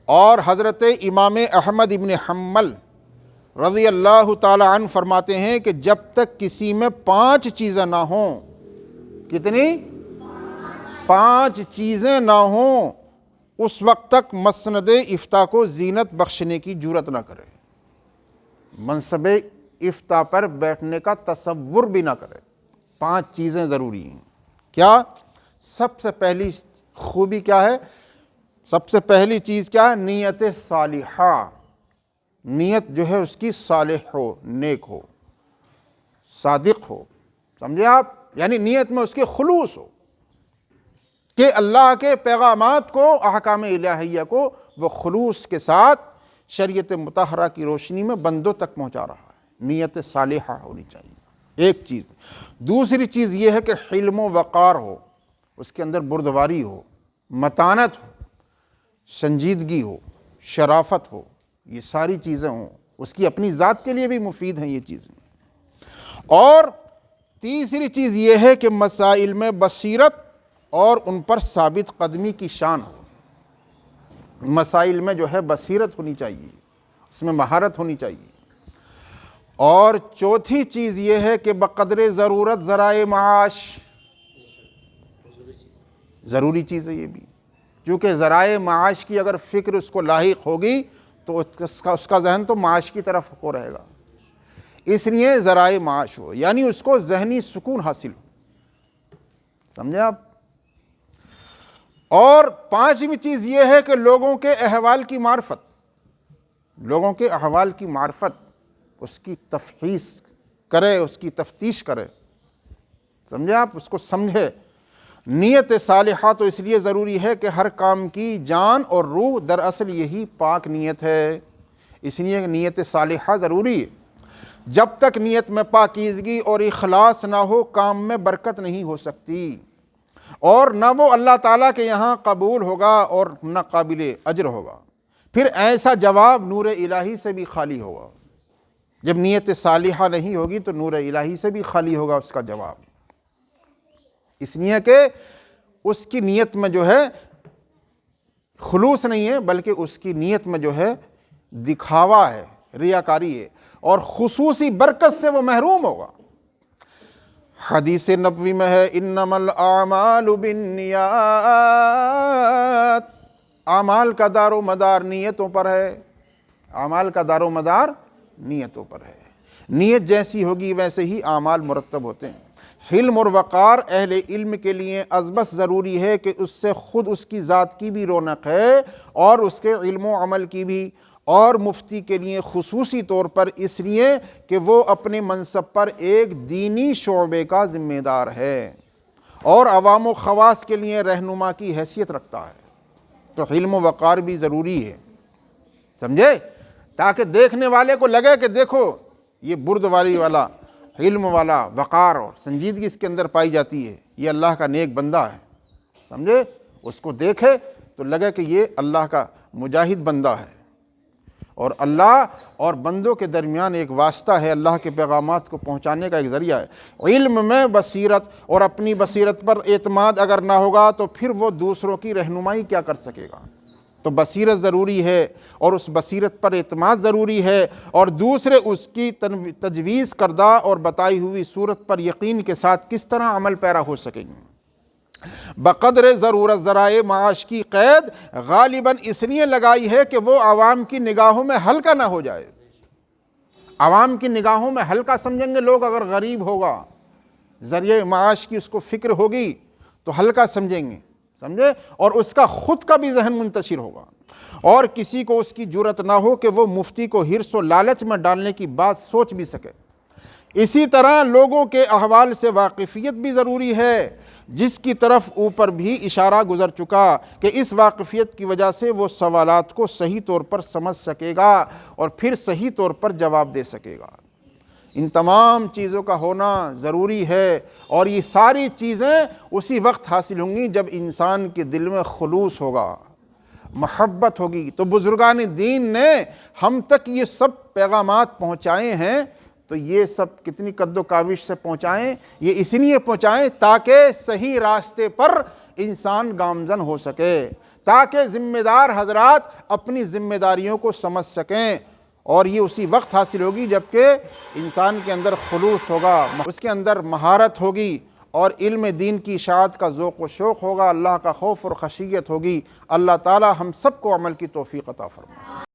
اور حضرت امام احمد ابن حنبل رضی اللہ تعالی عنہ فرماتے ہیں کہ جب تک کسی میں 5 چیزیں نہ ہوں، کتنی؟ 5 چیزیں نہ ہوں، اس وقت تک مسند افتاء کو زینت بخشنے کی جرات نہ کرے، منصب افتاء پر بیٹھنے کا تصور بھی نہ کرے۔ 5 چیزیں ضروری ہیں۔ کیا؟ سب سے پہلی خوبی کیا ہے؟ سب سے پہلی چیز کیا ہے؟ نیت صالحہ، نیت جو ہے اس کی صالح ہو، نیک ہو، صادق ہو، سمجھے آپ؟ یعنی نیت میں اس کے خلوص ہو کہ اللہ کے پیغامات کو، احکام الہیہ کو وہ خلوص کے ساتھ شریعت مطہرہ کی روشنی میں بندوں تک پہنچا رہا ہے۔ نیت صالحہ ہونی چاہیے، ایک چیز۔ دوسری چیز یہ ہے کہ حلم و وقار ہو، اس کے اندر بردباری ہو، متانت ہو، سنجیدگی ہو، شرافت ہو، یہ ساری چیزیں ہوں۔ اس کی اپنی ذات کے لیے بھی مفید ہیں یہ چیزیں۔ اور تیسری چیز یہ ہے کہ مسائل میں بصیرت اور ان پر ثابت قدمی کی شان ہو۔ مسائل میں جو ہے بصیرت ہونی چاہیے، اس میں مہارت ہونی چاہیے۔ اور چوتھی چیز یہ ہے کہ بقدر ضرورت ذرائع معاش، ضروری چیز ہے یہ بھی، چونکہ ذرائع معاش کی اگر فکر اس کو لاحق ہوگی تو اس کا ذہن تو معاش کی طرف کو رہے گا، اس لیے ذرائع معاش ہو، یعنی اس کو ذہنی سکون حاصل ہو، سمجھے آپ؟ اور 5ویں چیز یہ ہے کہ لوگوں کے احوال کی معرفت، لوگوں کے احوال کی معرفت، اس کی تفحیص کرے، اس کی تفتیش کرے، سمجھے آپ؟ اس کو سمجھے۔ نیت صالحہ تو اس لیے ضروری ہے کہ ہر کام کی جان اور روح دراصل یہی پاک نیت ہے، اس لیے نیت صالحہ ضروری ہے۔ جب تک نیت میں پاکیزگی اور اخلاص نہ ہو، کام میں برکت نہیں ہو سکتی، اور نہ وہ اللہ تعالیٰ کے یہاں قبول ہوگا اور نہ قابل اجر ہوگا۔ پھر ایسا جواب نور الہی سے بھی خالی ہوگا۔ جب نیت صالحہ نہیں ہوگی تو نور الہی سے بھی خالی ہوگا اس کا جواب، اس لیے کہ اس کی نیت میں جو ہے خلوص نہیں ہے، بلکہ اس کی نیت میں جو ہے دکھاوا ہے، ریاکاری ہے، اور خصوصی برکت سے وہ محروم ہوگا۔ حدیث نبوی میں ہے انما الاعمال بالنیات، اعمال کا دار و مدار نیتوں پر ہے، اعمال کا دار و مدار نیتوں پر ہے۔ نیت جیسی ہوگی ویسے ہی اعمال مرتب ہوتے ہیں۔ حلم اور وقار اہل علم کے لیے ازبس ضروری ہے کہ اس سے خود اس کی ذات کی بھی رونق ہے اور اس کے علم و عمل کی بھی، اور مفتی کے لیے خصوصی طور پر اس لیے کہ وہ اپنے منصب پر ایک دینی شعبے کا ذمہ دار ہے اور عوام و خواص کے لیے رہنما کی حیثیت رکھتا ہے، تو علم و وقار بھی ضروری ہے، سمجھے؟ تاکہ دیکھنے والے کو لگے کہ دیکھو یہ بردباری والا، علم والا، وقار اور سنجیدگی اس کے اندر پائی جاتی ہے، یہ اللہ کا نیک بندہ ہے، سمجھے؟ اس کو دیکھے تو لگے کہ یہ اللہ کا مجاہد بندہ ہے، اور اللہ اور بندوں کے درمیان ایک واسطہ ہے، اللہ کے پیغامات کو پہنچانے کا ایک ذریعہ ہے۔ علم میں بصیرت اور اپنی بصیرت پر اعتماد اگر نہ ہوگا تو پھر وہ دوسروں کی رہنمائی کیا کر سکے گا؟ تو بصیرت ضروری ہے، اور اس بصیرت پر اعتماد ضروری ہے، اور دوسرے اس کی تجویز کردہ اور بتائی ہوئی صورت پر یقین کے ساتھ کس طرح عمل پیرا ہو سکیں گے۔ بقدر ضرورت ذرائع معاش کی قید غالباً اس لیے لگائی ہے کہ وہ عوام کی نگاہوں میں ہلکا نہ ہو جائے۔ عوام کی نگاہوں میں ہلکا سمجھیں گے لوگ اگر غریب ہوگا، ذریعہ معاش کی اس کو فکر ہوگی تو ہلکا سمجھیں گے، سمجھے؟ اور اس کا خود کا بھی ذہن منتشر ہوگا، اور کسی کو اس کی جرات نہ ہو کہ وہ مفتی کو حرص و لالچ میں ڈالنے کی بات سوچ بھی سکے۔ اسی طرح لوگوں کے احوال سے واقفیت بھی ضروری ہے، جس کی طرف اوپر بھی اشارہ گزر چکا کہ اس واقفیت کی وجہ سے وہ سوالات کو صحیح طور پر سمجھ سکے گا اور پھر صحیح طور پر جواب دے سکے گا۔ ان تمام چیزوں کا ہونا ضروری ہے، اور یہ ساری چیزیں اسی وقت حاصل ہوں گی جب انسان کے دل میں خلوص ہوگا، محبت ہوگی۔ تو بزرگان دین نے ہم تک یہ سب پیغامات پہنچائے ہیں، تو یہ سب کتنی قد و کاوش سے پہنچائیں؟ یہ اس لیے پہنچائیں تاکہ صحیح راستے پر انسان گامزن ہو سکے، تاکہ ذمہ دار حضرات اپنی ذمہ داریوں کو سمجھ سکیں، اور یہ اسی وقت حاصل ہوگی جبکہ انسان کے اندر خلوص ہوگا، اس کے اندر مہارت ہوگی، اور علم دین کی اشاعت کا ذوق و شوق ہوگا، اللہ کا خوف اور خشیت ہوگی۔ اللہ تعالی ہم سب کو عمل کی توفیق عطا فرمائے۔